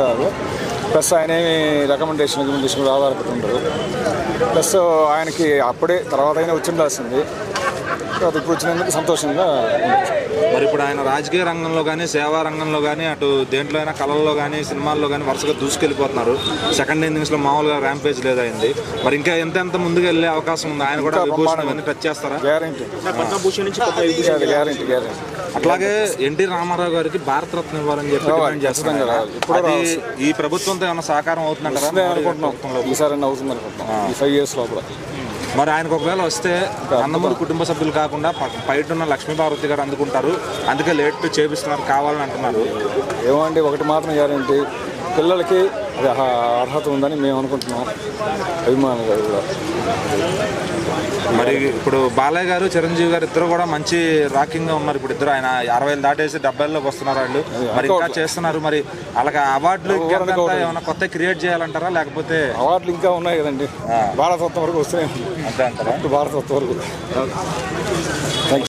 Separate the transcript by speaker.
Speaker 1: కాదు. ప్లస్ ఆయన ఏమి రికమెండేషన్ కూడా ఆధారపడి ఉండరు. ప్లస్ ఆయనకి అప్పుడే తర్వాత అయినా వచ్చి ఉండాల్సింది, అది ఇప్పుడు వచ్చినందుకు సంతోషంగా ఉండొచ్చు.
Speaker 2: మరి ఇప్పుడు ఆయన రాజకీయ రంగంలో కానీ సేవా రంగంలో కానీ అటు దేంట్లో అయినా కళల్లో కానీ సినిమాల్లో కానీ వరుసగా దూసుకెళ్ళిపోతున్నారు. సెకండ్ ఇన్నింగ్స్లో మామూలుగా ర్యాంపేజ్ లేదైంది. మరి ఇంకా ఎంత ముందుకు వెళ్ళే అవకాశం ఉంది? ఆయన కూడా విభూషణ్ టచ్ చేస్తారా?
Speaker 1: గ్యారెంటీ.
Speaker 2: అట్లాగే ఎన్టీ రామారావు గారికి భారతరత్న ఇవ్వాలని చెప్పి డిమాండ్ చేస్తున్నారు. అది ఈ ప్రభుత్వంతో ఏమైనా సహకారం అవుతుందంటారా?
Speaker 1: అనుకుంటున్నాం, ఈసారి అవుతుంది అనుకుంటున్నాం ఈ 5 years లోపల.
Speaker 2: మరి ఆయనకు ఒకవేళ వస్తే నందమూరి కుటుంబ సభ్యులు కాకుండా బయట ఉన్న లక్ష్మీపార్వతి గారు అందుకుంటారు, అందుకే లేట్ చేపిస్తున్నారు కావాలని అంటున్నారు.
Speaker 1: ఏమండి, ఒకటి మాత్రం గ్యారెంటీ, పిల్లలకి అది అర్హత ఉందని మేము అనుకుంటున్నాం, అభిమానులు గారు కూడా.
Speaker 2: మరి ఇప్పుడు బాలయ్య గారు చిరంజీవి గారు ఇద్దరు కూడా మంచి రాకింగ్గా ఉన్నారు. ఇప్పుడు ఇద్దరు ఆయన 60 దాటేసి 70లోకి వస్తున్నారు వాళ్ళు. మరి ఇంకా చేస్తున్నారు. మరి అలాగే అవార్డులు ఏమైనా కొత్త క్రియేట్ చేయాలంటారా? లేకపోతే
Speaker 1: అవార్డులు ఇంకా ఉన్నాయి కదండి, భారతరత్న వరకు వస్తున్నాయి అంతే అంటారా? భారతరత్న వరకు.